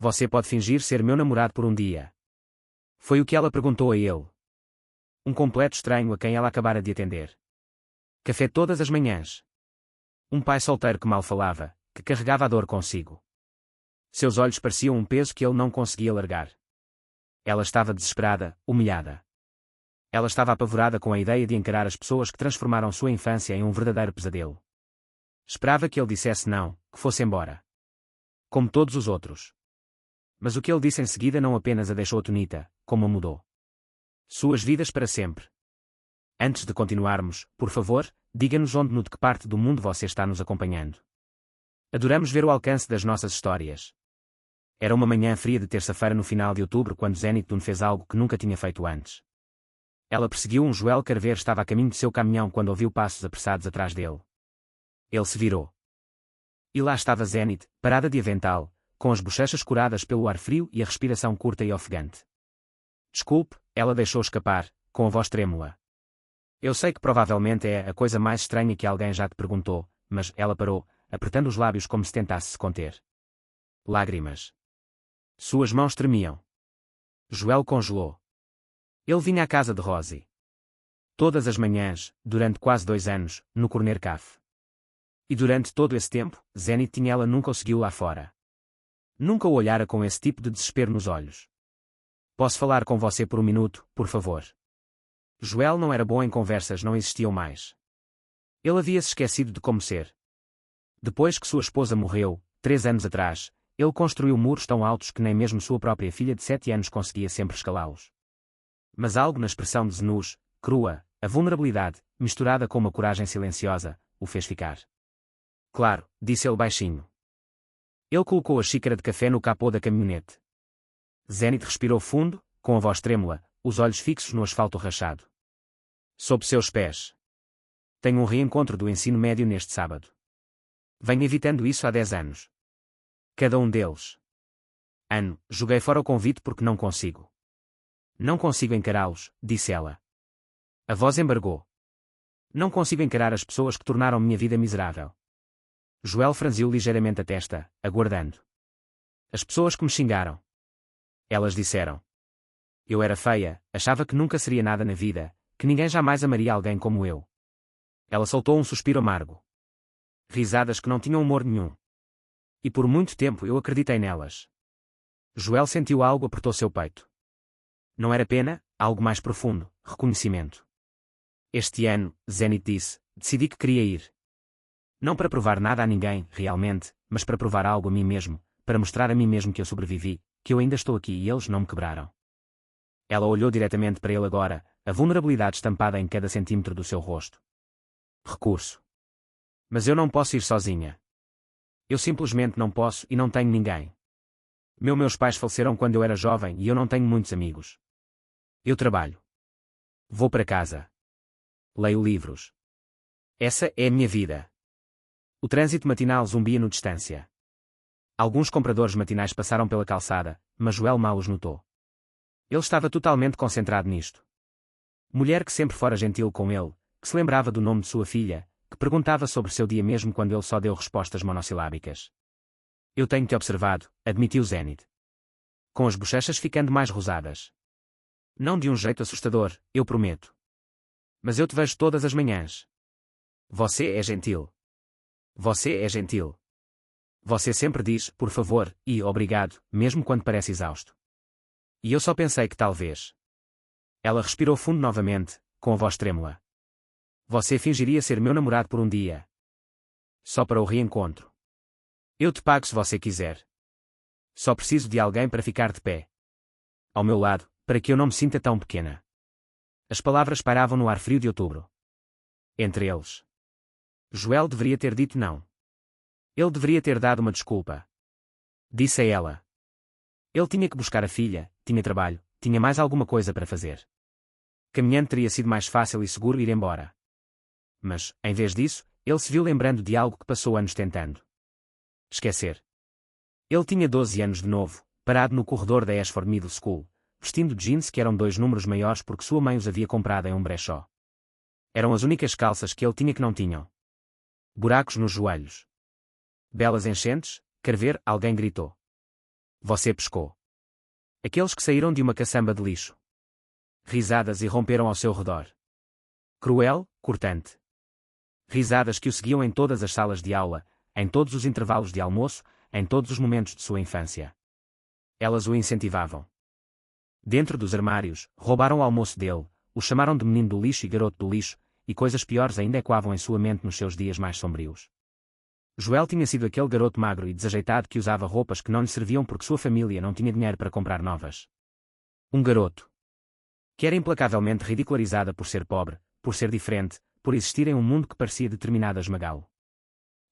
Você pode fingir ser meu namorado por um dia? Foi o que ela perguntou a ele. Um completo estranho a quem ela acabara de atender. Café todas as manhãs. Um pai solteiro que mal falava, que carregava a dor consigo. Seus olhos pareciam um peso que ele não conseguia largar. Ela estava desesperada, humilhada. Ela estava apavorada com a ideia de encarar as pessoas que transformaram sua infância em um verdadeiro pesadelo. Esperava que ele dissesse não, que fosse embora. Como todos os outros. Mas o que ele disse em seguida não apenas a deixou atonita, como a mudou. Suas vidas para sempre. Antes de continuarmos, por favor, diga-nos onde no de que parte do mundo você está nos acompanhando. Adoramos ver o alcance das nossas histórias. Era uma manhã fria de terça-feira no final de outubro quando Zenit Dun fez algo que nunca tinha feito antes. Ela perseguiu um Joel Carver estava a caminho de seu caminhão quando ouviu passos apressados atrás dele. Ele se virou. E lá estava Zenit, parada de avental, com as bochechas curadas pelo ar frio e a respiração curta e ofegante. Desculpe, ela deixou escapar, com a voz trêmula. Eu sei que provavelmente é a coisa mais estranha que alguém já te perguntou, mas ela parou, apertando os lábios como se tentasse se conter. Lágrimas. Suas mãos tremiam. Joel congelou. Ele vinha à casa de Rosie. Todas as manhãs, durante quase 2 anos, no Corner Café. E durante todo esse tempo, Zenit tinha ela nunca o seguiu lá fora. Nunca o olhara com esse tipo de desespero nos olhos. Posso falar com você por um minuto, por favor? Joel não era bom em conversas, não existiam mais. Ele havia se esquecido de como ser. Depois que sua esposa morreu, 3 anos atrás, ele construiu muros tão altos que nem mesmo sua própria filha de 7 anos conseguia sempre escalá-los. Mas algo na expressão de Znus, crua, a vulnerabilidade, misturada com uma coragem silenciosa, o fez ficar. Claro, disse ele baixinho. Ele colocou a xícara de café no capô da caminhonete. Zenit respirou fundo, com a voz trêmula, os olhos fixos no asfalto rachado. Sob seus pés. Tenho um reencontro do ensino médio neste sábado. Venho evitando isso há 10 anos. Cada um deles. Ano, joguei fora o convite porque não consigo. Não consigo encará-los, disse ela. A voz embargou. Não consigo encarar as pessoas que tornaram minha vida miserável. Joel franziu ligeiramente a testa, aguardando. As pessoas que me xingaram. Elas disseram. Eu era feia, achava que nunca seria nada na vida, que ninguém jamais amaria alguém como eu. Ela soltou um suspiro amargo. Risadas que não tinham humor nenhum. E por muito tempo eu acreditei nelas. Joel sentiu algo apertou seu peito. Não era pena, algo mais profundo, reconhecimento. Este ano, Zenit disse, decidi que queria ir. Não para provar nada a ninguém, realmente, mas para provar algo a mim mesmo, para mostrar a mim mesmo que eu sobrevivi, que eu ainda estou aqui e eles não me quebraram. Ela olhou diretamente para ele agora, a vulnerabilidade estampada em cada centímetro do seu rosto. Recurso. Mas eu não posso ir sozinha. Eu simplesmente não posso e não tenho ninguém. Meus pais faleceram quando eu era jovem e eu não tenho muitos amigos. Eu trabalho. Vou para casa. Leio livros. Essa é a minha vida. O trânsito matinal zumbia no distância. Alguns compradores matinais passaram pela calçada, mas Joel mal os notou. Ele estava totalmente concentrado nisto. Mulher que sempre fora gentil com ele, que se lembrava do nome de sua filha, que perguntava sobre seu dia mesmo quando ele só deu respostas monossilábicas. Eu tenho-te observado, admitiu Zenit. Com as bochechas ficando mais rosadas. Não de um jeito assustador, eu prometo. Mas eu te vejo todas as manhãs. Você é gentil. Você é gentil. Você sempre diz, por favor, e obrigado, mesmo quando parece exausto. E eu só pensei que talvez. Ela respirou fundo novamente, com a voz trêmula. Você fingiria ser meu namorado por um dia. Só para o reencontro. Eu te pago se você quiser. Só preciso de alguém para ficar de pé. Ao meu lado, para que eu não me sinta tão pequena. As palavras pairavam no ar frio de outubro. Entre eles. Joel deveria ter dito não. Ele deveria ter dado uma desculpa. Disse a ela. Ele tinha que buscar a filha, tinha trabalho, tinha mais alguma coisa para fazer. Caminhando teria sido mais fácil e seguro ir embora. Mas, em vez disso, ele se viu lembrando de algo que passou anos tentando esquecer. Ele tinha 12 anos de novo, parado no corredor da Ashford Middle School, vestindo jeans que eram 2 números maiores porque sua mãe os havia comprado em um brechó. Eram as únicas calças que ele tinha que não tinham. Buracos nos joelhos. Belas enchentes, quer ver, alguém gritou. Você pescou. Aqueles que saíram de uma caçamba de lixo. Risadas irromperam ao seu redor. Cruel, cortante. Risadas que o seguiam em todas as salas de aula, em todos os intervalos de almoço, em todos os momentos de sua infância. Elas o incentivavam. Dentro dos armários, roubaram o almoço dele, o chamaram de menino do lixo e garoto do lixo, e coisas piores ainda ecoavam em sua mente nos seus dias mais sombrios. Joel tinha sido aquele garoto magro e desajeitado que usava roupas que não lhe serviam porque sua família não tinha dinheiro para comprar novas. Um garoto que era implacavelmente ridicularizada por ser pobre, por ser diferente, por existir em um mundo que parecia determinado a esmagá-lo.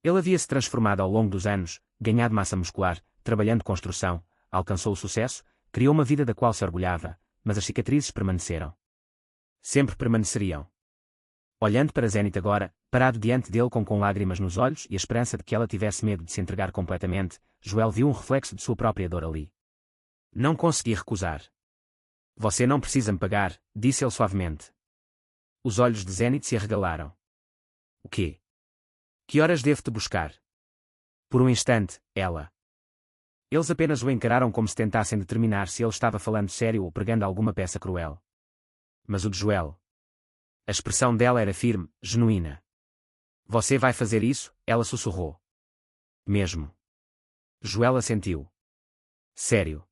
Ele havia-se transformado ao longo dos anos, ganhado massa muscular, trabalhando construção, alcançou o sucesso, criou uma vida da qual se orgulhava, mas as cicatrizes permaneceram. Sempre permaneceriam. Olhando para Zenith agora, parado diante dele com lágrimas nos olhos e a esperança de que ela tivesse medo de se entregar completamente, Joel viu um reflexo de sua própria dor ali. Não consegui recusar. Você não precisa me pagar, disse ele suavemente. Os olhos de Zenith se arregalaram. O quê? Que horas devo-te buscar? Por um instante, ela. Eles apenas o encararam como se tentassem determinar se ele estava falando sério ou pregando alguma peça cruel. Mas o de Joel. A expressão dela era firme, genuína. Você vai fazer isso? Ela sussurrou. Mesmo. Joel assentiu. Sério.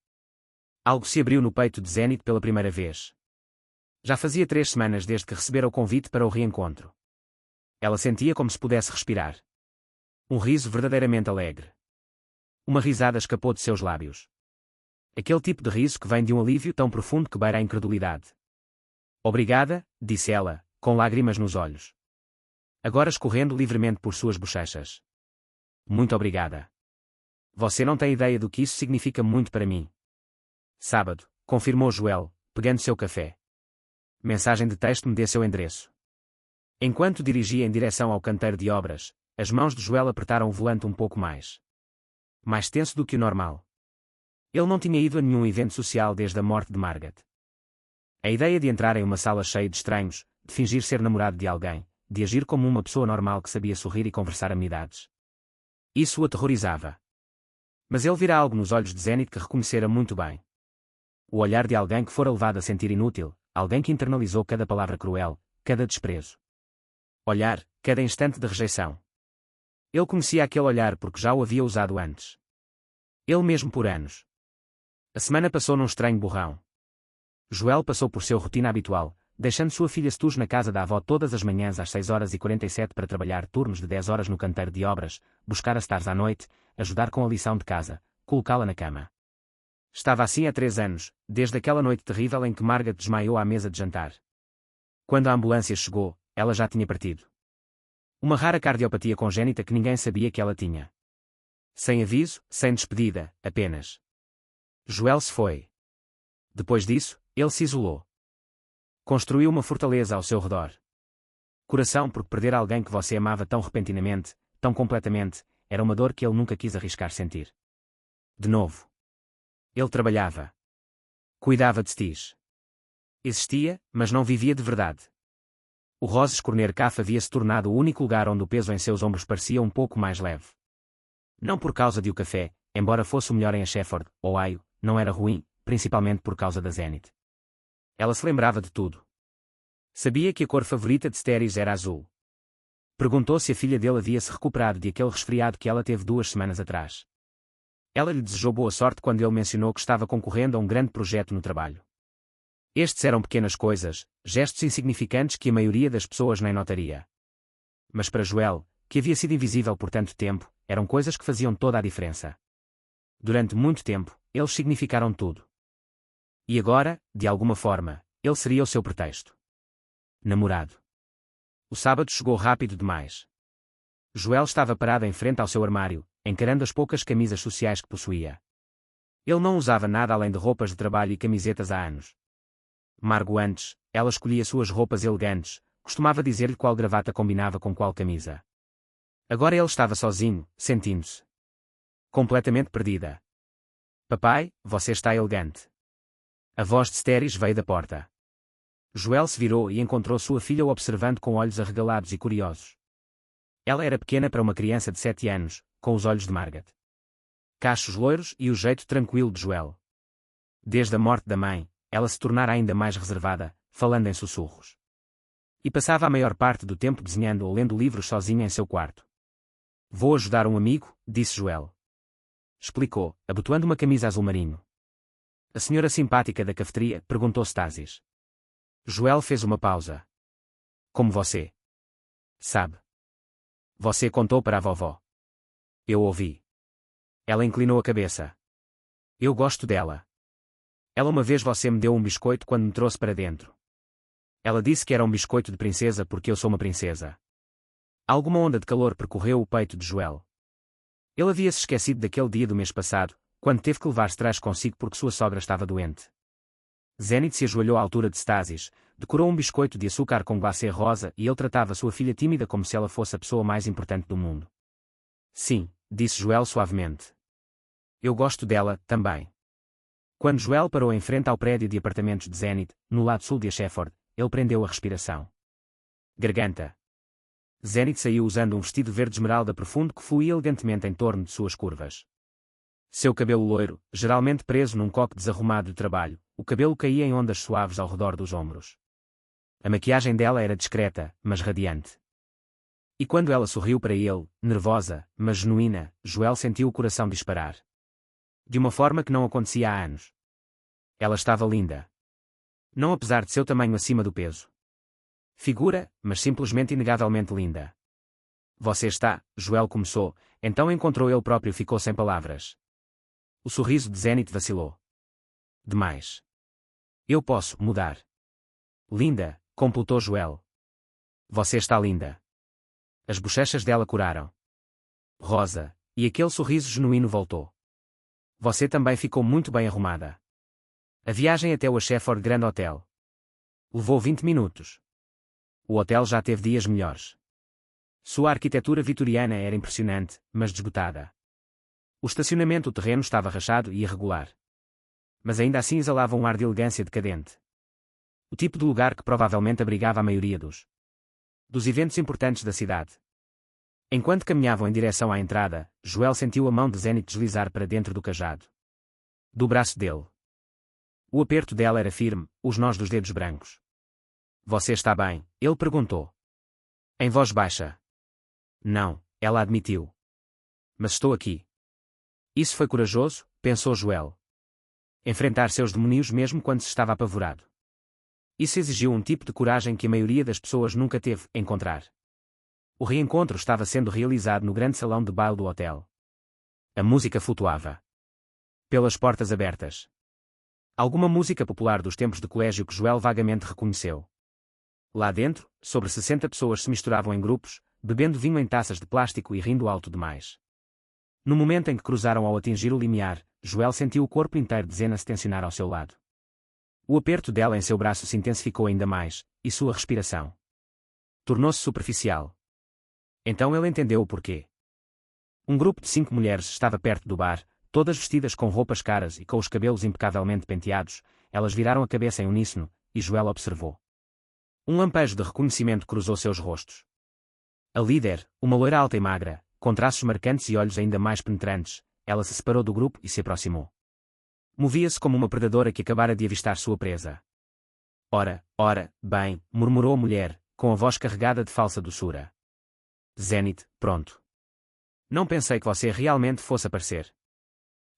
Algo se abriu no peito de Zenith pela primeira vez. Já fazia 3 semanas desde que recebera o convite para o reencontro. Ela sentia como se pudesse respirar. Um riso verdadeiramente alegre. Uma risada escapou de seus lábios. Aquele tipo de riso que vem de um alívio tão profundo que beira a incredulidade. Obrigada, disse ela, com lágrimas nos olhos. Agora escorrendo livremente por suas bochechas. Muito obrigada. Você não tem ideia do que isso significa muito para mim. Sábado, confirmou Joel, pegando seu café. Mensagem de texto me dê seu endereço. Enquanto dirigia em direção ao canteiro de obras, as mãos de Joel apertaram o volante um pouco mais. Mais tenso do que o normal. Ele não tinha ido a nenhum evento social desde a morte de Margaret. A ideia de entrar em uma sala cheia de estranhos, de fingir ser namorado de alguém, de agir como uma pessoa normal que sabia sorrir e conversar amenidades. Isso o aterrorizava. Mas ele vira algo nos olhos de Zenith que reconhecera muito bem. O olhar de alguém que fora levado a sentir inútil, alguém que internalizou cada palavra cruel, cada desprezo. Olhar, cada instante de rejeição. Ele conhecia aquele olhar porque já o havia usado antes. Ele mesmo por anos. A semana passou num estranho borrão. Joel passou por sua rotina habitual, deixando sua filha Stuж na casa da avó todas as manhãs às 6h47 para trabalhar turnos de 10 horas no canteiro de obras, buscar as stars à noite, ajudar com a lição de casa, colocá-la na cama. Estava assim há 3 anos, desde aquela noite terrível em que Margaret desmaiou à mesa de jantar. Quando a ambulância chegou, ela já tinha partido. Uma rara cardiopatia congénita que ninguém sabia que ela tinha. Sem aviso, sem despedida, apenas. Joel se foi. Depois disso, ele se isolou. Construiu uma fortaleza ao seu redor. Coração porque perder alguém que você amava tão repentinamente, tão completamente, era uma dor que ele nunca quis arriscar sentir. De novo. Ele trabalhava. Cuidava de Stiges. Existia, mas não vivia de verdade. O Roses Corner Cafe havia se tornado o único lugar onde o peso em seus ombros parecia um pouco mais leve. Não por causa de o café, embora fosse o melhor em Ashford, Ohio, não era ruim, principalmente por causa da Zenith. Ela se lembrava de tudo. Sabia que a cor favorita de Stiges era azul. Perguntou se a filha dele havia se recuperado de aquele resfriado que ela teve 2 semanas atrás. Ela lhe desejou boa sorte quando ele mencionou que estava concorrendo a um grande projeto no trabalho. Estes eram pequenas coisas, gestos insignificantes que a maioria das pessoas nem notaria. Mas para Joel, que havia sido invisível por tanto tempo, eram coisas que faziam toda a diferença. Durante muito tempo, eles significaram tudo. E agora, de alguma forma, ele seria o seu pretexto. Namorado. O sábado chegou rápido demais. Joel estava parado em frente ao seu armário, encarando as poucas camisas sociais que possuía. Ele não usava nada além de roupas de trabalho e camisetas há anos. Margo antes, ela escolhia suas roupas elegantes, costumava dizer-lhe qual gravata combinava com qual camisa. Agora ele estava sozinho, sentindo-se completamente perdida. Papai, você está elegante. A voz de Stiges veio da porta. Joel se virou e encontrou sua filha o observando com olhos arregalados e curiosos. Ela era pequena para uma criança de 7 anos, com os olhos de Margaret. cachos loiros e o jeito tranquilo de Joel. Desde a morte da mãe, ela se tornara ainda mais reservada, falando em sussurros. E passava a maior parte do tempo desenhando ou lendo livros sozinha em seu quarto. Vou ajudar um amigo, disse Joel. Explicou, abotoando uma camisa azul marinho. A senhora simpática da cafeteria, perguntou Stasis. Joel fez uma pausa. Como você sabe? Você contou para a vovó. Eu ouvi. Ela inclinou a cabeça. Eu gosto dela. Ela uma vez você me deu um biscoito quando me trouxe para dentro. Ela disse que era um biscoito de princesa porque eu sou uma princesa. Alguma onda de calor percorreu o peito de Joel. Ele havia-se esquecido daquele dia do mês passado, quando teve que levar strass consigo porque sua sogra estava doente. Zenith se ajoelhou à altura de Stasis, decorou um biscoito de açúcar com glacê rosa e ele tratava sua filha tímida como se ela fosse a pessoa mais importante do mundo. Sim, disse Joel suavemente. Eu gosto dela, também. Quando Joel parou em frente ao prédio de apartamentos de Zenith, no lado sul de Ashford, ele prendeu a respiração. Garganta. Zenith saiu usando um vestido verde esmeralda profundo que fluía elegantemente em torno de suas curvas. Seu cabelo loiro, geralmente preso num coque desarrumado de trabalho, o cabelo caía em ondas suaves ao redor dos ombros. A maquiagem dela era discreta, mas radiante. E quando ela sorriu para ele, nervosa, mas genuína, Joel sentiu o coração disparar. De uma forma que não acontecia há anos. Ela estava linda. Não apesar de seu tamanho acima do peso. Figura, mas simplesmente inegavelmente linda. Você está, Joel começou, então encontrou ele próprio e ficou sem palavras. O sorriso de Zenith vacilou. Demais. Eu posso mudar. Linda, completou Joel. Você está linda. As bochechas dela curaram. Rosa, e aquele sorriso genuíno voltou. Você também ficou muito bem arrumada. A viagem até o Ashford Grand Hotel levou 20 minutos. O hotel já teve dias melhores. Sua arquitetura vitoriana era impressionante, mas desbotada. O estacionamento do terreno estava rachado e irregular. Mas ainda assim exalava um ar de elegância decadente. O tipo de lugar que provavelmente abrigava a maioria dos eventos importantes da cidade. Enquanto caminhavam em direção à entrada, Joel sentiu a mão de Zenith deslizar para dentro do cajado. Do braço dele. O aperto dela era firme, os nós dos dedos brancos. Você está bem? Ele perguntou. Em voz baixa. Não, ela admitiu. Mas estou aqui. Isso foi corajoso, pensou Joel. Enfrentar seus demónios mesmo quando se estava apavorado. Isso exigiu um tipo de coragem que a maioria das pessoas nunca teve, encontrar. O reencontro estava sendo realizado no grande salão de baile do hotel. A música flutuava. Pelas portas abertas. Alguma música popular dos tempos de colégio que Joel vagamente reconheceu. Lá dentro, sobre 60 pessoas se misturavam em grupos, bebendo vinho em taças de plástico e rindo alto demais. No momento em que cruzaram ao atingir o limiar, Joel sentiu o corpo inteiro de Zena se tensionar ao seu lado. O aperto dela em seu braço se intensificou ainda mais, e sua respiração tornou-se superficial. Então ele entendeu o porquê. Um grupo de 5 mulheres estava perto do bar, todas vestidas com roupas caras e com os cabelos impecavelmente penteados. Elas viraram a cabeça em uníssono, e Joel observou. Um lampejo de reconhecimento cruzou seus rostos. A líder, uma loira alta e magra, com traços marcantes e olhos ainda mais penetrantes, ela se separou do grupo e se aproximou. Movia-se como uma predadora que acabara de avistar sua presa. Ora, bem, murmurou a mulher, com a voz carregada de falsa doçura. Zenith, pronto. Não pensei que você realmente fosse aparecer.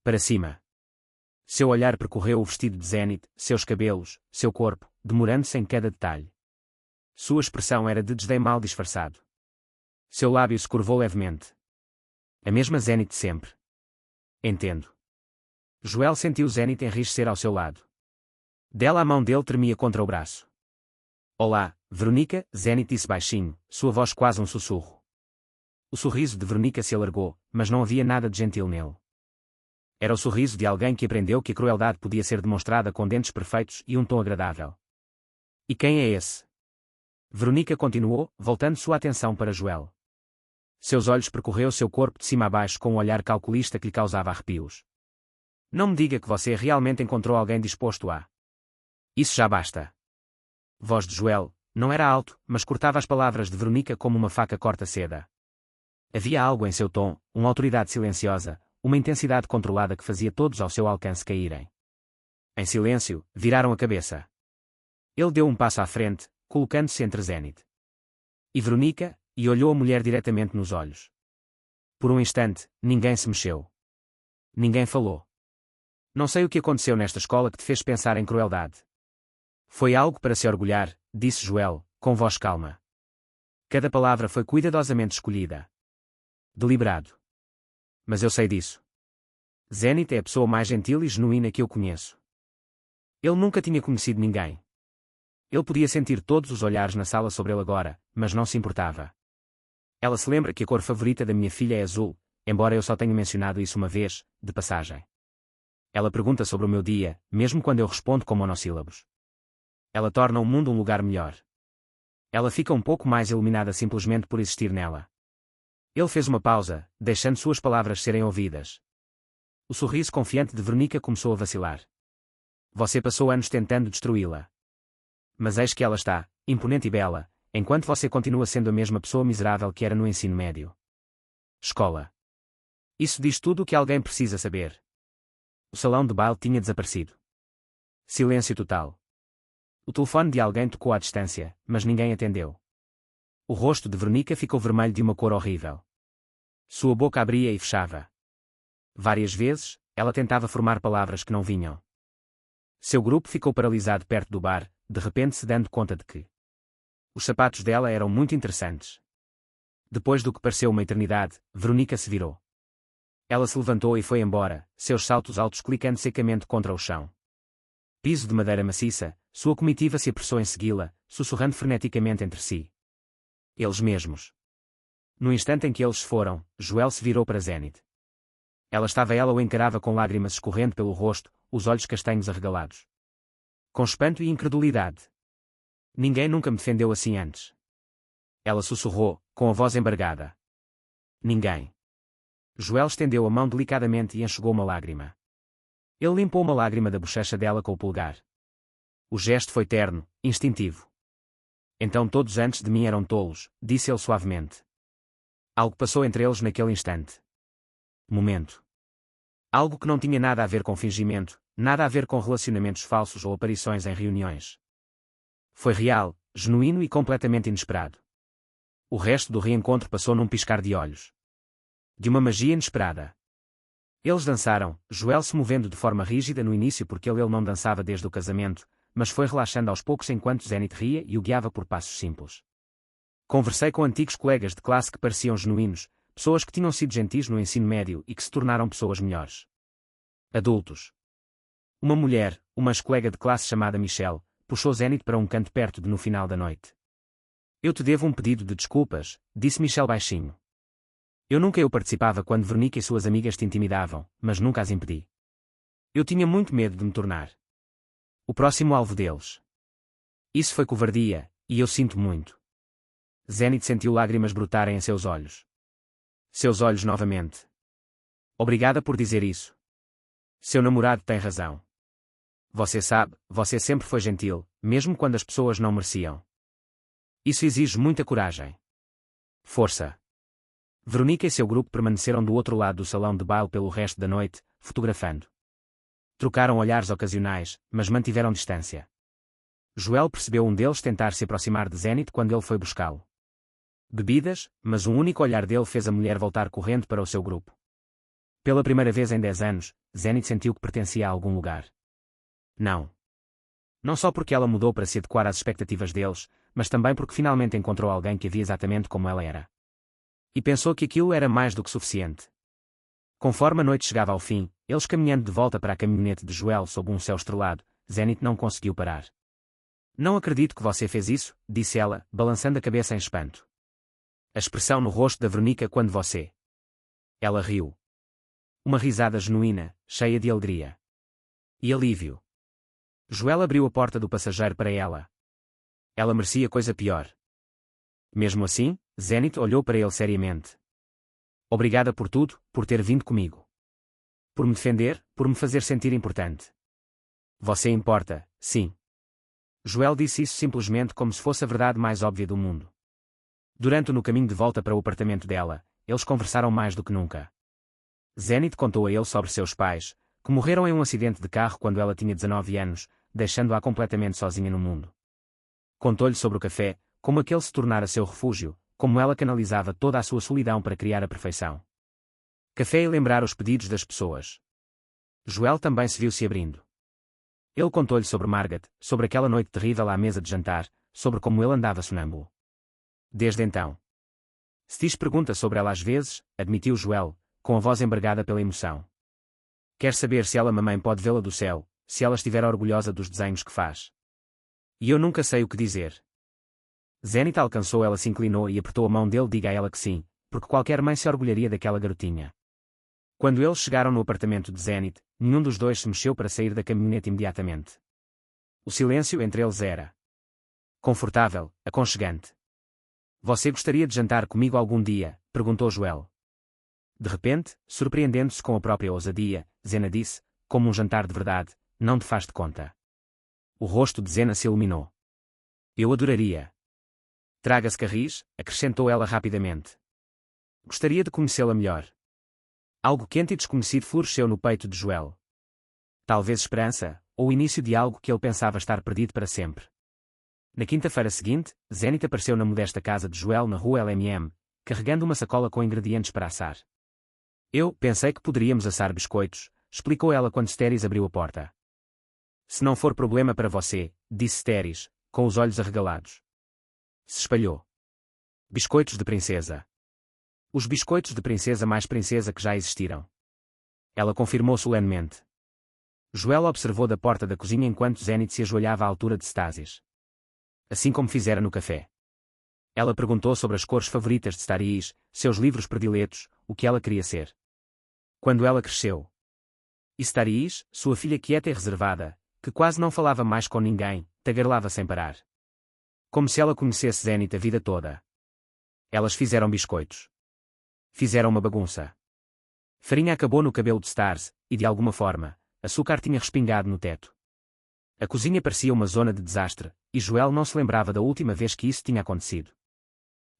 Para cima. Seu olhar percorreu o vestido de Zenith, seus cabelos, seu corpo, demorando-se em cada detalhe. Sua expressão era de desdém mal disfarçado. Seu lábio se curvou levemente. A mesma Zenith de sempre. Entendo. Joel sentiu Zenith enrijecer ao seu lado. Dela a mão dele tremia contra o braço. Olá, Veronica, Zenith disse baixinho, sua voz quase um sussurro. O sorriso de Veronica se alargou, mas não havia nada de gentil nele. Era o sorriso de alguém que aprendeu que a crueldade podia ser demonstrada com dentes perfeitos e um tom agradável. E quem é esse? Veronica continuou, voltando sua atenção para Joel. Seus olhos percorreu seu corpo de cima a baixo com um olhar calculista que lhe causava arrepios. Não me diga que você realmente encontrou alguém disposto a... Isso já basta. Voz de Joel, não era alto, mas cortava as palavras de Veronica como uma faca corta seda. Havia algo em seu tom, uma autoridade silenciosa, uma intensidade controlada que fazia todos ao seu alcance caírem. Em silêncio, viraram a cabeça. Ele deu um passo à frente, colocando-se entre Zenith e Veronica, e olhou a mulher diretamente nos olhos. Por um instante, ninguém se mexeu. Ninguém falou. Não sei o que aconteceu nesta escola que te fez pensar em crueldade. Foi algo para se orgulhar, disse Joel, com voz calma. Cada palavra foi cuidadosamente escolhida. Deliberado. Mas eu sei disso. Zenith é a pessoa mais gentil e genuína que eu conheço. Ele nunca tinha conhecido ninguém. Ele podia sentir todos os olhares na sala sobre ele agora, mas não se importava. Ela se lembra que a cor favorita da minha filha é azul, embora eu só tenha mencionado isso uma vez, de passagem. Ela pergunta sobre o meu dia, mesmo quando eu respondo com monossílabos. Ela torna o mundo um lugar melhor. Ela fica um pouco mais iluminada simplesmente por existir nela. Ele fez uma pausa, deixando suas palavras serem ouvidas. O sorriso confiante de Veronica começou a vacilar. Você passou anos tentando destruí-la. Mas eis que ela está, imponente e bela, enquanto você continua sendo a mesma pessoa miserável que era no ensino médio. Escola. Isso diz tudo o que alguém precisa saber. O salão de baile tinha desaparecido. Silêncio total. O telefone de alguém tocou à distância, mas ninguém atendeu. O rosto de Veronica ficou vermelho de uma cor horrível. Sua boca abria e fechava. Várias vezes, ela tentava formar palavras que não vinham. Seu grupo ficou paralisado perto do bar, de repente se dando conta de que os sapatos dela eram muito interessantes. Depois do que pareceu uma eternidade, Veronica se virou. Ela se levantou e foi embora, seus saltos altos clicando secamente contra o chão. Piso de madeira maciça, sua comitiva se apressou em segui-la, sussurrando freneticamente entre si. Eles mesmos. No instante em que eles se foram, Joel se virou para Zenith. Ela o encarava com lágrimas escorrendo pelo rosto, os olhos castanhos arregalados. Com espanto e incredulidade. Ninguém nunca me defendeu assim antes. Ela sussurrou, com a voz embargada. Ninguém. Joel estendeu a mão delicadamente e enxugou uma lágrima. Ele limpou uma lágrima da bochecha dela com o polegar. O gesto foi terno, instintivo. Então todos antes de mim eram tolos, disse ele suavemente. Algo passou entre eles naquele instante. Momento. Algo que não tinha nada a ver com fingimento, nada a ver com relacionamentos falsos ou aparições em reuniões. Foi real, genuíno e completamente inesperado. O resto do reencontro passou num piscar de olhos. De uma magia inesperada. Eles dançaram, Joel se movendo de forma rígida no início porque ele não dançava desde o casamento, mas foi relaxando aos poucos enquanto Zenith ria e o guiava por passos simples. Conversei com antigos colegas de classe que pareciam genuínos, pessoas que tinham sido gentis no ensino médio e que se tornaram pessoas melhores. Adultos. Uma mulher, uma ex-colega de classe chamada Michelle, puxou Zenith para um canto perto de no final da noite. Eu te devo um pedido de desculpas, disse Michelle baixinho. Eu participava quando Veronica e suas amigas te intimidavam, mas nunca as impedi. Eu tinha muito medo de me tornar o próximo alvo deles. Isso foi covardia, e eu sinto muito. Zenith sentiu lágrimas brotarem em seus olhos. Seus olhos novamente. Obrigada por dizer isso. Seu namorado tem razão. Você sabe, você sempre foi gentil, mesmo quando as pessoas não mereciam. Isso exige muita coragem. Força. Veronica e seu grupo permaneceram do outro lado do salão de baile pelo resto da noite, fotografando. Trocaram olhares ocasionais, mas mantiveram distância. Joel percebeu um deles tentar se aproximar de Zenith quando ele foi buscá-lo. Bebidas, mas um único olhar dele fez a mulher voltar correndo para o seu grupo. Pela primeira vez em 10 anos, Zenith sentiu que pertencia a algum lugar. Não. Não só porque ela mudou para se adequar às expectativas deles, mas também porque finalmente encontrou alguém que a via exatamente como ela era. E pensou que aquilo era mais do que suficiente. Conforme a noite chegava ao fim, eles caminhando de volta para a caminhonete de Joel sob um céu estrelado, Zenith não conseguiu parar. Não acredito que você fez isso, disse ela, balançando a cabeça em espanto. A expressão no rosto da Veronica quando você. Ela riu. Uma risada genuína, cheia de alegria. E alívio. Joel abriu a porta do passageiro para ela. Ela merecia coisa pior. Mesmo assim, Zenith olhou para ele seriamente. Obrigada por tudo, por ter vindo comigo. Por me defender, por me fazer sentir importante. Você importa, sim. Joel disse isso simplesmente como se fosse a verdade mais óbvia do mundo. Durante no caminho de volta para o apartamento dela, eles conversaram mais do que nunca. Zenith contou a ele sobre seus pais, que morreram em um acidente de carro quando ela tinha 19 anos, deixando-a completamente sozinha no mundo. Contou-lhe sobre o café, como aquele se tornara seu refúgio, como ela canalizava toda a sua solidão para criar a perfeição. Café e lembrar os pedidos das pessoas. Joel também se viu se abrindo. Ele contou-lhe sobre Margaret, sobre aquela noite terrível à mesa de jantar, sobre como ele andava sonâmbulo. Desde então. Stis pergunta sobre ela às vezes, admitiu Joel, com a voz embargada pela emoção. Quer saber se ela mamãe pode vê-la do céu, se ela estiver orgulhosa dos desenhos que faz. E eu nunca sei o que dizer. Zenith alcançou, ela se inclinou e apertou a mão dele. Diga a ela que sim, porque qualquer mãe se orgulharia daquela garotinha. Quando eles chegaram no apartamento de Zenith, nenhum dos dois se mexeu para sair da caminhonete imediatamente. O silêncio entre eles era confortável, aconchegante. Você gostaria de jantar comigo algum dia? Perguntou Joel. De repente, surpreendendo-se com a própria ousadia, Zena disse, como um jantar de verdade, não te faz de conta. O rosto de Zena se iluminou. Eu adoraria. Traga-se carris, acrescentou ela rapidamente. Gostaria de conhecê-la melhor. Algo quente e desconhecido floresceu no peito de Joel. Talvez esperança, ou o início de algo que ele pensava estar perdido para sempre. Na quinta-feira seguinte, Zenith apareceu na modesta casa de Joel na rua LMM, carregando uma sacola com ingredientes para assar. Eu pensei que poderíamos assar biscoitos, explicou ela quando Steris abriu a porta. Se não for problema para você, disse Steris, com os olhos arregalados. Se espalhou. Biscoitos de princesa. Os biscoitos de princesa mais princesa que já existiram. Ela confirmou solenemente. Joel observou da porta da cozinha enquanto Zenith se ajoelhava à altura de Stasis. Assim como fizera no café. Ela perguntou sobre as cores favoritas de Staris, seus livros prediletos, o que ela queria ser. Quando ela cresceu. E Staris, sua filha quieta e reservada, que quase não falava mais com ninguém, tagarelava sem parar. Como se ela conhecesse Zenith a vida toda. Elas fizeram biscoitos. Fizeram uma bagunça. Farinha acabou no cabelo de Stars, e de alguma forma, açúcar tinha respingado no teto. A cozinha parecia uma zona de desastre, e Joel não se lembrava da última vez que isso tinha acontecido.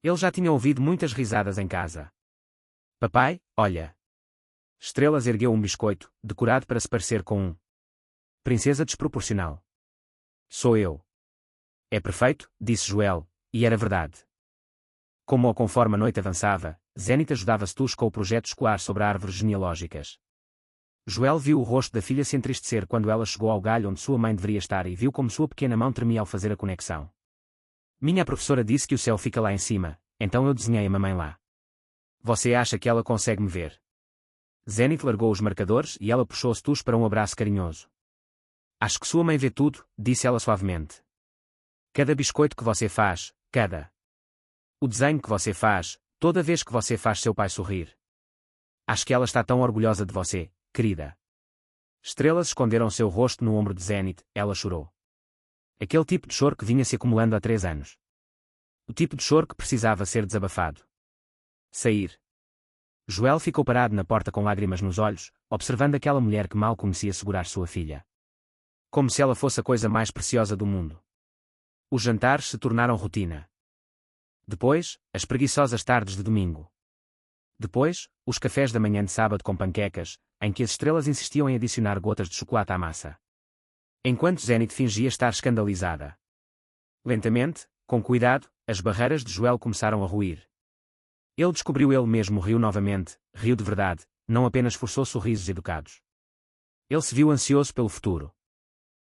Ele já tinha ouvido muitas risadas em casa. Papai, olha. Estrelas ergueu um biscoito, decorado para se parecer com um princesa desproporcional. Sou eu. É perfeito, disse Joel, e era verdade. Como ou conforme a noite avançava, Zenith ajudava Stus com o projeto escolar sobre árvores genealógicas. Joel viu o rosto da filha se entristecer quando ela chegou ao galho onde sua mãe deveria estar e viu como sua pequena mão tremia ao fazer a conexão. Minha professora disse que o céu fica lá em cima, então eu desenhei a mamãe lá. Você acha que ela consegue me ver? Zenith largou os marcadores e ela puxou Stus para um abraço carinhoso. Acho que sua mãe vê tudo, disse ela suavemente. Cada biscoito que você faz, cada. O desenho que você faz, toda vez que você faz seu pai sorrir. Acho que ela está tão orgulhosa de você, querida. Estrelas esconderam seu rosto no ombro de Zenith, ela chorou. Aquele tipo de choro que vinha se acumulando há 3 anos. O tipo de choro que precisava ser desabafado. Sair. Joel ficou parado na porta com lágrimas nos olhos, observando aquela mulher que mal conhecia segurar sua filha. Como se ela fosse a coisa mais preciosa do mundo. Os jantares se tornaram rotina. Depois, as preguiçosas tardes de domingo. Depois, os cafés da manhã de sábado com panquecas, em que as estrelas insistiam em adicionar gotas de chocolate à massa. Enquanto Zenith fingia estar escandalizada. Lentamente, com cuidado, as barreiras de Joel começaram a ruir. Ele descobriu ele mesmo riu novamente, riu de verdade, não apenas forçou sorrisos educados. Ele se viu ansioso pelo futuro.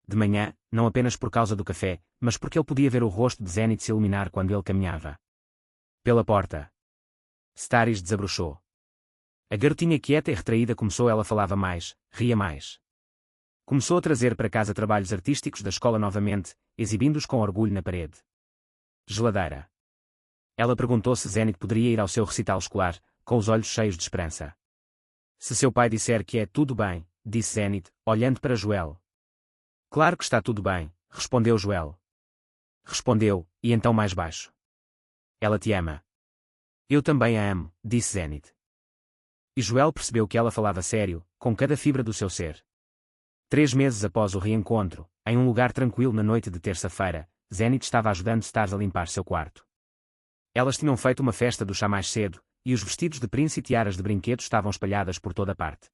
De manhã, não apenas por causa do café, mas porque ele podia ver o rosto de Zenith se iluminar quando ele caminhava. Pela porta. Staris desabrochou. A garotinha quieta e retraída começou, ela falava mais, ria mais. Começou a trazer para casa trabalhos artísticos da escola novamente, exibindo-os com orgulho na parede. Geladeira. Ela perguntou se Zenith poderia ir ao seu recital escolar, com os olhos cheios de esperança. Se seu pai disser que é tudo bem, disse Zenith, olhando para Joel. Claro que está tudo bem, respondeu Joel. Respondeu, e então mais baixo. Ela te ama. Eu também a amo, disse Zenith. E Joel percebeu que ela falava sério, com cada fibra do seu ser. 3 meses após o reencontro, em um lugar tranquilo na noite de terça-feira, Zenith estava ajudando Stars a limpar seu quarto. Elas tinham feito uma festa do chá mais cedo, e os vestidos de príncipe e tiaras de brinquedos estavam espalhadas por toda parte.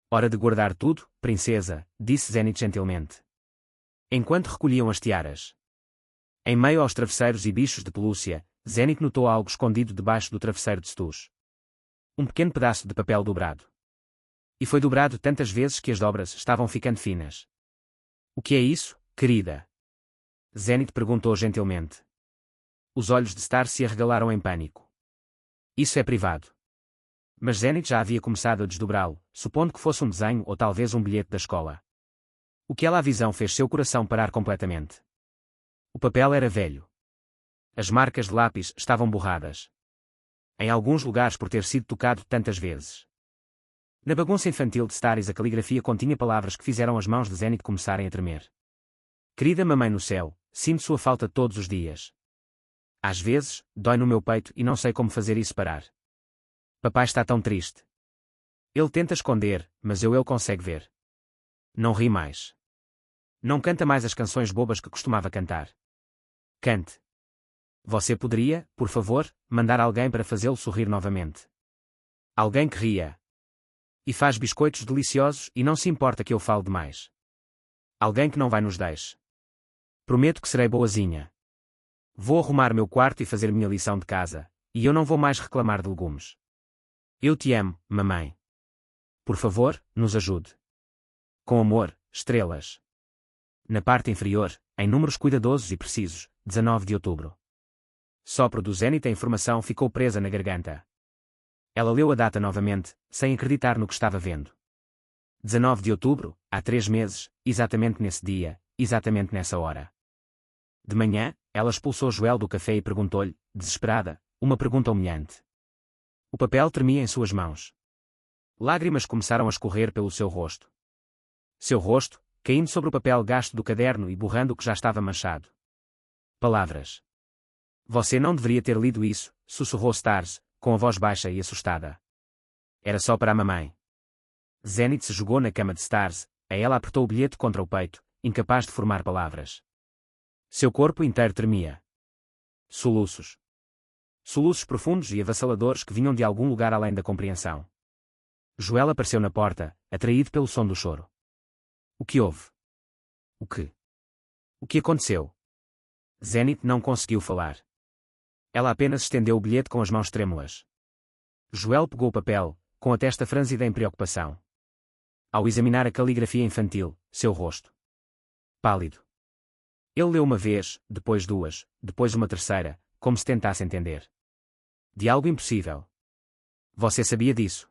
Hora de guardar tudo, princesa, disse Zenith gentilmente. Enquanto recolhiam as tiaras. Em meio aos travesseiros e bichos de pelúcia, Zenith notou algo escondido debaixo do travesseiro de Stus. Um pequeno pedaço de papel dobrado. E foi dobrado tantas vezes que as dobras estavam ficando finas. O que é isso, querida? Zenith perguntou gentilmente. Os olhos de Star se arregalaram em pânico. Isso é privado. Mas Zenith já havia começado a desdobrá-lo, supondo que fosse um desenho ou talvez um bilhete da escola. Aquela visão fez seu coração parar completamente. O papel era velho. As marcas de lápis estavam borradas. Em alguns lugares por ter sido tocado tantas vezes. Na bagunça infantil de Staris a caligrafia continha palavras que fizeram as mãos de Zenith começarem a tremer. Querida mamãe no céu, sinto sua falta todos os dias. Às vezes, dói no meu peito e não sei como fazer isso parar. Papai está tão triste. Ele tenta esconder, mas ele consegue ver. Não ri mais. Não canta mais as canções bobas que costumava cantar. Cante. Você poderia, por favor, mandar alguém para fazê-lo sorrir novamente. Alguém que ria. E faz biscoitos deliciosos e não se importa que eu fale demais. Alguém que não vai nos deixe. Prometo que serei boazinha. Vou arrumar meu quarto e fazer minha lição de casa, e eu não vou mais reclamar de legumes. Eu te amo, mamãe. Por favor, nos ajude. Com amor, estrelas. Na parte inferior, em números cuidadosos e precisos, 19 de outubro. Sopro do Zenith, a informação ficou presa na garganta. Ela leu a data novamente, sem acreditar no que estava vendo. 19 de outubro, há 3 meses, exatamente nesse dia, exatamente nessa hora. De manhã, ela expulsou Joel do café e perguntou-lhe, desesperada, uma pergunta humilhante. O papel tremia em suas mãos. Lágrimas começaram a escorrer pelo seu rosto. Seu rosto, caindo sobre o papel gasto do caderno e borrando o que já estava manchado. Palavras. Você não deveria ter lido isso, sussurrou Stars, com a voz baixa e assustada. Era só para a mamãe. Zenith se jogou na cama de Stars, a ela apertou o bilhete contra o peito, incapaz de formar palavras. Seu corpo inteiro tremia. Soluços. Soluços profundos e avassaladores que vinham de algum lugar além da compreensão. Joel apareceu na porta, atraído pelo som do choro. O que houve? O que? O que aconteceu? Zenith não conseguiu falar. Ela apenas estendeu o bilhete com as mãos trêmulas. Joel pegou o papel, com a testa franzida em preocupação. Ao examinar a caligrafia infantil, seu rosto pálido. Ele leu uma vez, depois duas, depois uma terceira, como se tentasse entender. De algo impossível. Você sabia disso?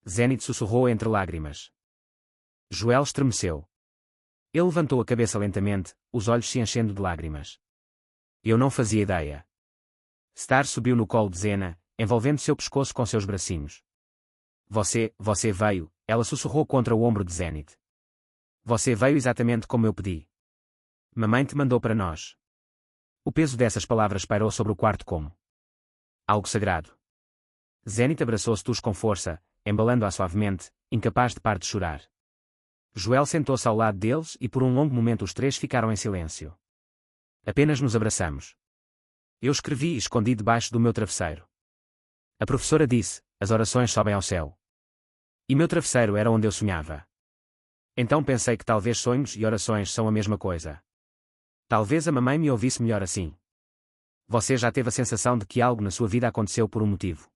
Zenith sussurrou entre lágrimas. Joel estremeceu. Ele levantou a cabeça lentamente, os olhos se enchendo de lágrimas. Eu não fazia ideia. Star subiu no colo de Zena, envolvendo seu pescoço com seus bracinhos. Você veio, ela sussurrou contra o ombro de Zenith. Você veio exatamente como eu pedi. Mamãe te mandou para nós. O peso dessas palavras pairou sobre o quarto como algo sagrado. Zenith abraçou Stus com força, embalando-a suavemente, incapaz de parar de chorar. Joel sentou-se ao lado deles e por um longo momento os três ficaram em silêncio. Apenas nos abraçamos. Eu escrevi e escondi debaixo do meu travesseiro. A professora disse, as orações sobem ao céu. E meu travesseiro era onde eu sonhava. Então pensei que talvez sonhos e orações são a mesma coisa. Talvez a mamãe me ouvisse melhor assim. Você já teve a sensação de que algo na sua vida aconteceu por um motivo.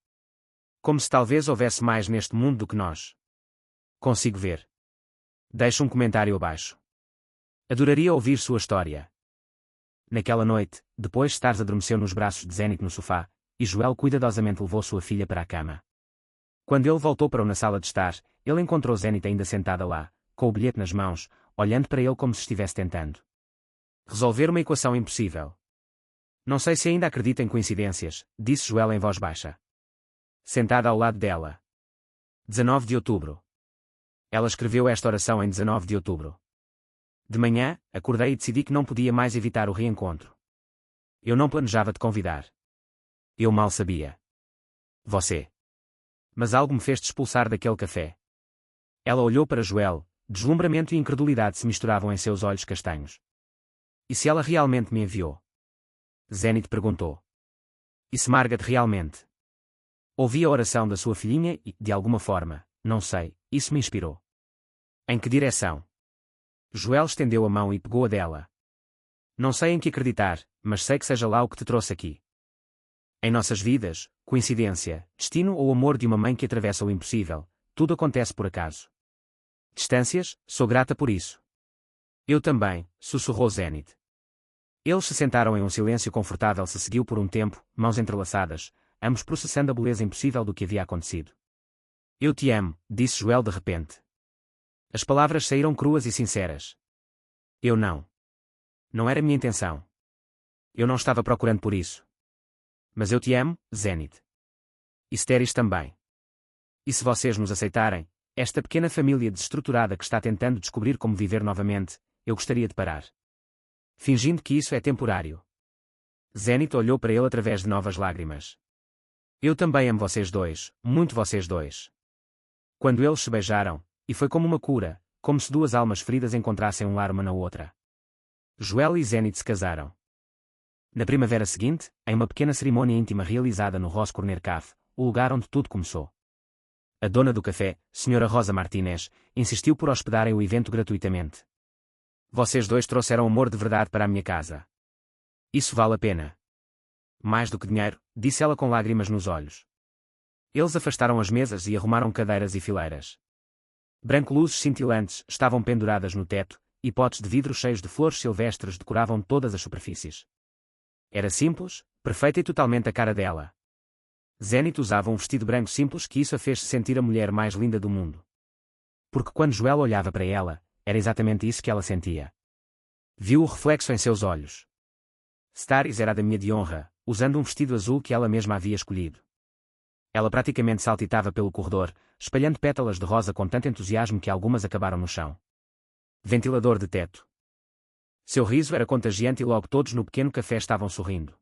Como se talvez houvesse mais neste mundo do que nós. Consigo ver. Deixe um comentário abaixo. Adoraria ouvir sua história. Naquela noite, depois Stars adormeceu nos braços de Zenith no sofá, e Joel cuidadosamente levou sua filha para a cama. Quando ele voltou para na sala de estar, ele encontrou Zenith ainda sentada lá, com o bilhete nas mãos, olhando para ele como se estivesse tentando resolver uma equação impossível. Não sei se ainda acredita em coincidências, disse Joel em voz baixa. Sentada ao lado dela. 19 de outubro. Ela escreveu esta oração em 19 de outubro. De manhã, acordei e decidi que não podia mais evitar o reencontro. Eu não planejava te convidar. Eu mal sabia. Você. Mas algo me fez te expulsar daquele café. Ela olhou para Joel, deslumbramento e incredulidade se misturavam em seus olhos castanhos. E se ela realmente me enviou? Zenith perguntou. E se Margaret realmente? Ouvi a oração da sua filhinha e, de alguma forma, não sei, isso me inspirou. Em que direção? Joel estendeu a mão e pegou a dela. Não sei em que acreditar, mas sei que seja lá o que te trouxe aqui. Em nossas vidas, coincidência, destino ou amor de uma mãe que atravessa o impossível, tudo acontece por acaso. Distâncias, sou grata por isso. Eu também, sussurrou Zenith. Eles se sentaram em um silêncio confortável. Se seguiu por um tempo, mãos entrelaçadas, ambos processando a beleza impossível do que havia acontecido. Eu te amo, disse Joel de repente. As palavras saíram cruas e sinceras. Eu não. Não era minha intenção. Eu não estava procurando por isso. Mas eu te amo, Zenith. E Steris também. E se vocês nos aceitarem, esta pequena família desestruturada que está tentando descobrir como viver novamente, eu gostaria de parar. Fingindo que isso é temporário. Zenith olhou para ele através de novas lágrimas. Eu também amo vocês dois, muito vocês dois. Quando eles se beijaram, e foi como uma cura, como se duas almas feridas encontrassem um lar uma na outra. Joel e Zenith se casaram. Na primavera seguinte, em uma pequena cerimônia íntima realizada no Ross Corner Café, o lugar onde tudo começou. A dona do café, Sra. Rosa Martinez, insistiu por hospedarem o evento gratuitamente. Vocês dois trouxeram amor de verdade para a minha casa. Isso vale a pena. Mais do que dinheiro, disse ela com lágrimas nos olhos. Eles afastaram as mesas e arrumaram cadeiras e fileiras. Branco-luzes cintilantes estavam penduradas no teto, e potes de vidro cheios de flores silvestres decoravam todas as superfícies. Era simples, perfeita e totalmente a cara dela. Zenith usava um vestido branco simples que isso a fez sentir a mulher mais linda do mundo. Porque quando Joel olhava para ela, era exatamente isso que ela sentia. Viu o reflexo em seus olhos. Steris era a dama de honra, usando um vestido azul que ela mesma havia escolhido. Ela praticamente saltitava pelo corredor, espalhando pétalas de rosa com tanto entusiasmo que algumas acabaram no chão. Ventilador de teto. Seu riso era contagiante e logo todos no pequeno café estavam sorrindo.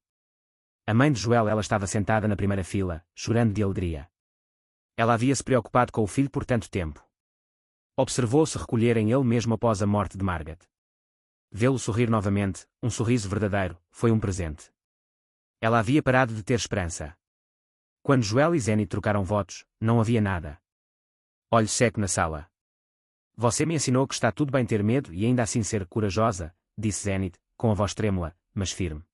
A mãe de Joel ela estava sentada na primeira fila, chorando de alegria. Ela havia-se preocupado com o filho por tanto tempo. Observou-se recolher em ele mesmo após a morte de Margaret. Vê-lo sorrir novamente, um sorriso verdadeiro, foi um presente. Ela havia parado de ter esperança. Quando Joel e Zenith trocaram votos, não havia nada. Olho seco na sala. Você me ensinou que está tudo bem ter medo e ainda assim ser corajosa, disse Zenith, com a voz trêmula, mas firme.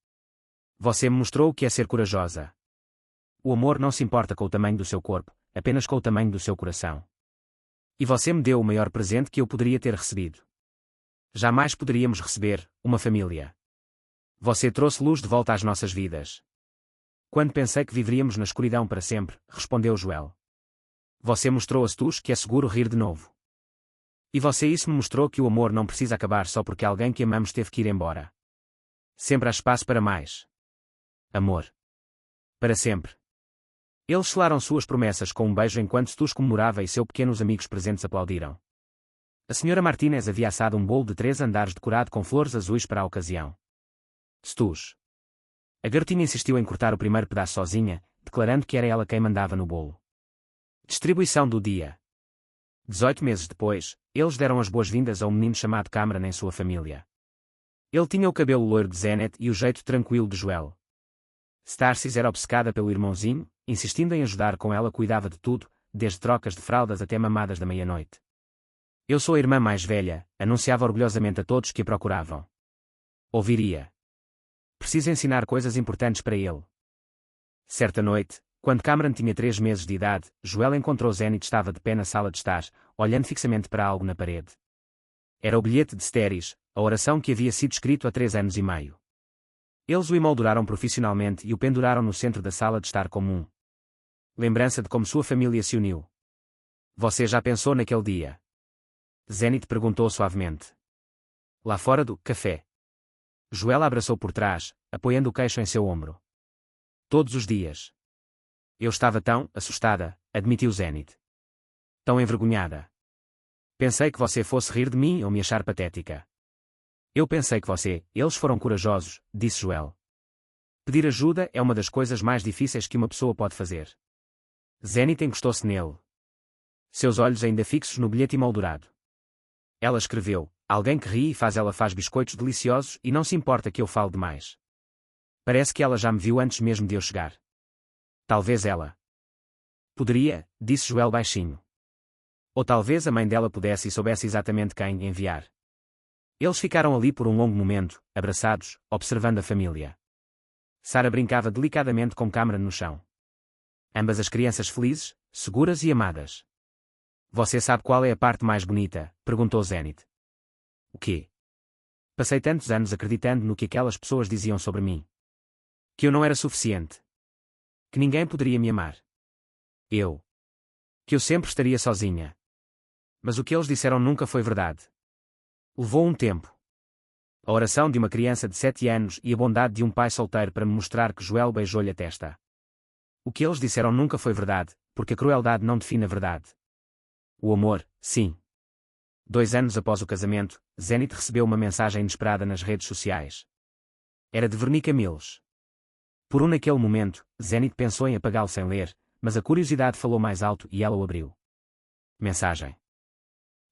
Você me mostrou o que é ser corajosa. O amor não se importa com o tamanho do seu corpo, apenas com o tamanho do seu coração. E você me deu o maior presente que eu poderia ter recebido. Jamais poderíamos receber, uma família. Você trouxe luz de volta às nossas vidas. Quando pensei que viveríamos na escuridão para sempre, respondeu Joel. Você mostrou a todos que é seguro rir de novo. E você isso me mostrou que o amor não precisa acabar só porque alguém que amamos teve que ir embora. Sempre há espaço para mais. Amor. Para sempre. Eles selaram suas promessas com um beijo enquanto Stus comemorava e seus pequenos amigos presentes aplaudiram. A Sra. Martinez havia assado um bolo de 3 andares decorado com flores azuis para a ocasião. Stus. A garotinha insistiu em cortar o primeiro pedaço sozinha, declarando que era ela quem mandava no bolo. Distribuição do dia. 18 meses depois, eles deram as boas-vindas a um menino chamado Cameron em sua família. Ele tinha o cabelo loiro de Zenith e o jeito tranquilo de Joel. Starcis era obcecada pelo irmãozinho, insistindo em ajudar com ela cuidava de tudo, desde trocas de fraldas até mamadas da meia-noite. Eu sou a irmã mais velha, anunciava orgulhosamente a todos que a procuravam. Ouviria. Preciso ensinar coisas importantes para ele. Certa noite, quando Cameron tinha 3 meses de idade, Joel encontrou Zenith estava de pé na sala de estar, olhando fixamente para algo na parede. Era o bilhete de Steris, a oração que havia sido escrito há 3 anos e meio. Eles o emolduraram profissionalmente e o penduraram no centro da sala de estar comum. Lembrança de como sua família se uniu. Você já pensou naquele dia? Zenith perguntou suavemente. Lá fora do café. Joel a abraçou por trás, apoiando o queixo em seu ombro. Todos os dias. Eu estava tão assustada, admitiu Zenith. Tão envergonhada. Pensei que você fosse rir de mim ou me achar patética. Eu pensei que eles foram corajosos, disse Joel. Pedir ajuda é uma das coisas mais difíceis que uma pessoa pode fazer. Zenith encostou-se nele. Seus olhos ainda fixos no bilhete emoldurado. Ela escreveu, alguém que ri e ela faz biscoitos deliciosos e não se importa que eu fale demais. Parece que ela já me viu antes mesmo de eu chegar. Talvez ela. Poderia, disse Joel baixinho. Ou talvez a mãe dela pudesse e soubesse exatamente quem enviar. Eles ficaram ali por um longo momento, abraçados, observando a família. Sarah brincava delicadamente com Cameron no chão. Ambas as crianças felizes, seguras e amadas. Você sabe qual é a parte mais bonita? Perguntou Zenith. O quê? Passei tantos anos acreditando no que aquelas pessoas diziam sobre mim. Que eu não era suficiente. Que ninguém poderia me amar. Que eu sempre estaria sozinha. Mas o que eles disseram nunca foi verdade. Levou um tempo. A oração de uma criança de 7 anos e a bondade de um pai solteiro para me mostrar que Joel beijou-lhe a testa. O que eles disseram nunca foi verdade, porque a crueldade não define a verdade. O amor, sim. 2 anos após o casamento, Zenith recebeu uma mensagem inesperada nas redes sociais. Era de Veronica Mills. Por naquele momento, Zenith pensou em apagá-lo sem ler, mas a curiosidade falou mais alto e ela o abriu. Mensagem.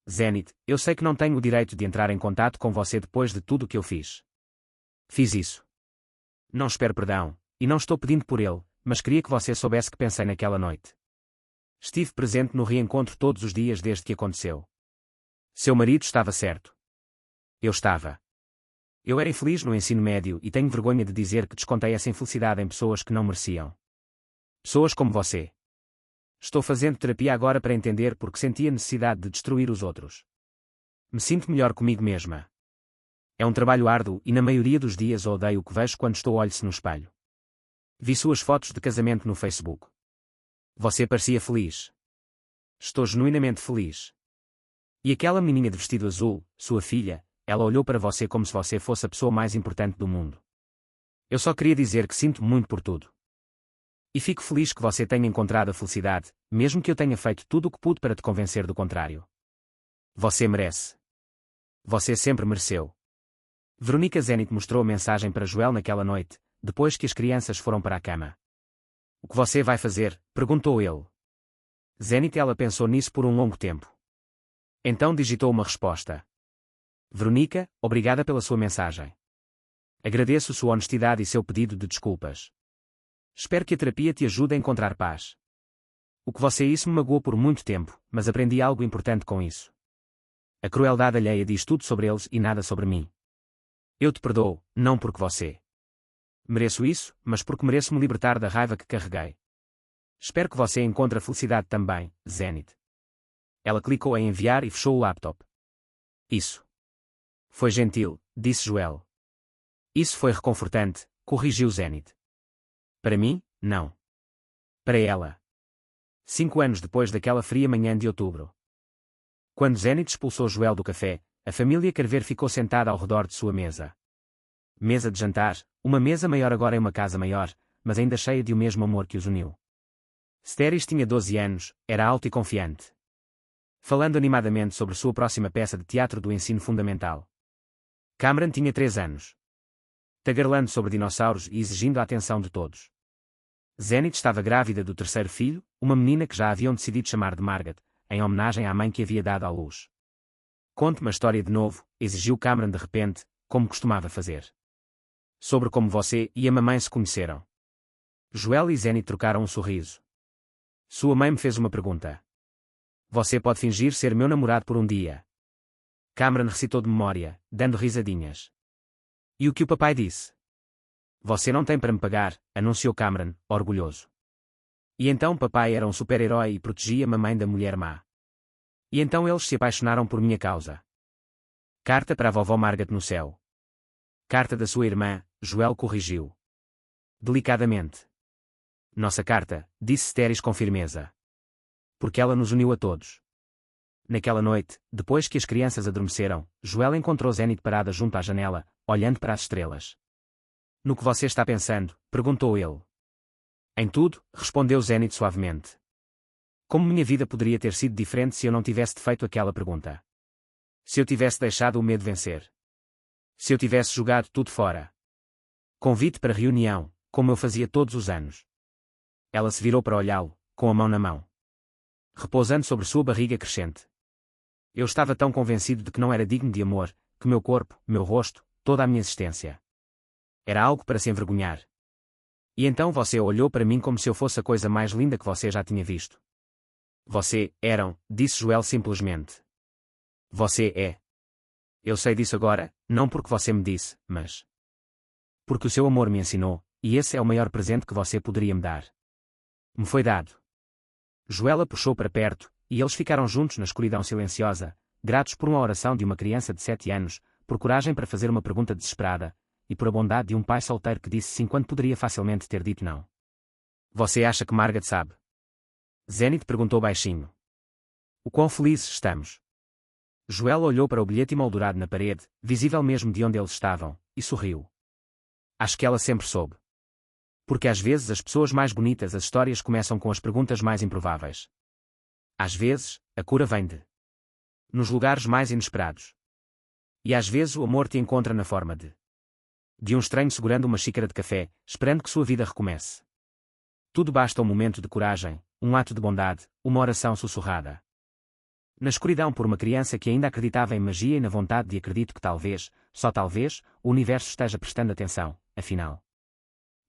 Zenith, eu sei que não tenho o direito de entrar em contato com você depois de tudo o que eu fiz. Fiz isso. Não espero perdão, e não estou pedindo por ele, mas queria que você soubesse que pensei naquela noite. Estive presente no reencontro todos os dias desde que aconteceu. Seu marido estava certo. Eu estava. Eu era infeliz no ensino médio e tenho vergonha de dizer que descontei essa infelicidade em pessoas que não mereciam. Pessoas como você. Estou fazendo terapia agora para entender porque sentia necessidade de destruir os outros. Me sinto melhor comigo mesma. É um trabalho árduo e na maioria dos dias odeio o que vejo quando estou olho-se no espelho. Vi suas fotos de casamento no Facebook. Você parecia feliz. Estou genuinamente feliz. E aquela menininha de vestido azul, sua filha, ela olhou para você como se você fosse a pessoa mais importante do mundo. Eu só queria dizer que sinto muito por tudo. E fico feliz que você tenha encontrado a felicidade, mesmo que eu tenha feito tudo o que pude para te convencer do contrário. Você merece. Você sempre mereceu. Veronica Zenith mostrou a mensagem para Joel naquela noite, depois que as crianças foram para a cama. O que você vai fazer? Perguntou ele. Zenith ela pensou nisso por um longo tempo. Então digitou uma resposta. Veronica, obrigada pela sua mensagem. Agradeço sua honestidade e seu pedido de desculpas. Espero que a terapia te ajude a encontrar paz. O que você isso me magoou por muito tempo, mas aprendi algo importante com isso. A crueldade alheia diz tudo sobre eles e nada sobre mim. Eu te perdoo, não porque você mereço isso, mas porque mereço me libertar da raiva que carreguei. Espero que você encontre a felicidade também, Zenith. Ela clicou em enviar e fechou o laptop. Isso. Foi gentil, disse Joel. Isso foi reconfortante, corrigiu Zenith. Para mim, não. Para ela. 5 anos depois daquela fria manhã de outubro. Quando Zenith expulsou Joel do café, a família Carver ficou sentada ao redor de sua mesa. Mesa de jantar, uma mesa maior agora em uma casa maior, mas ainda cheia de o mesmo amor que os uniu. Steris tinha 12 anos, era alto e confiante. Falando animadamente sobre sua próxima peça de teatro do ensino fundamental. Cameron tinha 3 anos. Tagarelando sobre dinossauros e exigindo a atenção de todos. Zenith estava grávida do terceiro filho, uma menina que já haviam decidido chamar de Margaret, em homenagem à mãe que havia dado à luz. Conte-me a história de novo, exigiu Cameron de repente, como costumava fazer. Sobre como você e a mamãe se conheceram. Joel e Zenith trocaram um sorriso. Sua mãe me fez uma pergunta. Você pode fingir ser meu namorado por um dia. Cameron recitou de memória, dando risadinhas. E o que o papai disse? Você não tem para me pagar, anunciou Cameron, orgulhoso. E então papai era um super-herói e protegia mamãe da mulher má. E então eles se apaixonaram por minha causa. Carta para a vovó Margaret no céu. Carta da sua irmã, Joel corrigiu. Delicadamente. Nossa carta, disse Steris com firmeza. Porque ela nos uniu a todos. Naquela noite, depois que as crianças adormeceram, Joel encontrou Zenith parada junto à janela, olhando para as estrelas. No que você está pensando? Perguntou ele. Em tudo, respondeu Zenith suavemente. Como minha vida poderia ter sido diferente se eu não tivesse feito aquela pergunta? Se eu tivesse deixado o medo vencer? Se eu tivesse jogado tudo fora? Convite para reunião, como eu fazia todos os anos. Ela se virou para olhá-lo, com a mão na mão. Repousando sobre sua barriga crescente. Eu estava tão convencido de que não era digno de amor, que meu corpo, meu rosto, toda a minha existência. Era algo para se envergonhar. E então você olhou para mim como se eu fosse a coisa mais linda que você já tinha visto. Você, Aaron, disse Joel simplesmente. Você é. Eu sei disso agora, não porque você me disse, mas porque o seu amor me ensinou, e esse é o maior presente que você poderia me dar. Me foi dado. Joel a puxou para perto, e eles ficaram juntos na escuridão silenciosa, gratos por uma oração de uma criança de 7 anos, por coragem para fazer uma pergunta desesperada, e por a bondade de um pai solteiro que disse sim quando poderia facilmente ter dito não. Você acha que Margaret sabe? Zenith perguntou baixinho. O quão felizes estamos. Joel olhou para o bilhete emoldurado na parede, visível mesmo de onde eles estavam, e sorriu. Acho que ela sempre soube. Porque às vezes as pessoas mais bonitas as histórias começam com as perguntas mais improváveis. Às vezes, a cura vem nos lugares mais inesperados. E às vezes o amor te encontra na forma de um estranho segurando uma xícara de café, esperando que sua vida recomece. Tudo basta um momento de coragem, um ato de bondade, uma oração sussurrada. Na escuridão por uma criança que ainda acreditava em magia e na vontade de acredito que talvez, só talvez, o universo esteja prestando atenção, afinal.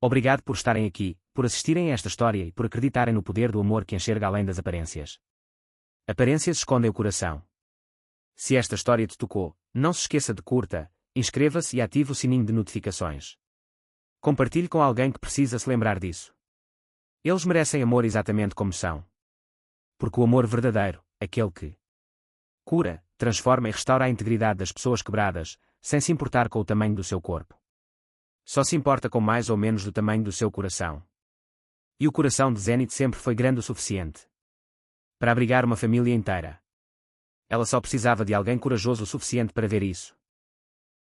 Obrigado por estarem aqui, por assistirem a esta história e por acreditarem no poder do amor que enxerga além das aparências. Aparências escondem o coração. Se esta história te tocou, não se esqueça de curta, inscreva-se e ative o sininho de notificações. Compartilhe com alguém que precisa se lembrar disso. Eles merecem amor exatamente como são. Porque o amor verdadeiro, aquele que cura, transforma e restaura a integridade das pessoas quebradas, sem se importar com o tamanho do seu corpo. Só se importa com mais ou menos do tamanho do seu coração. E o coração de Zenith sempre foi grande o suficiente para abrigar uma família inteira. Ela só precisava de alguém corajoso o suficiente para ver isso.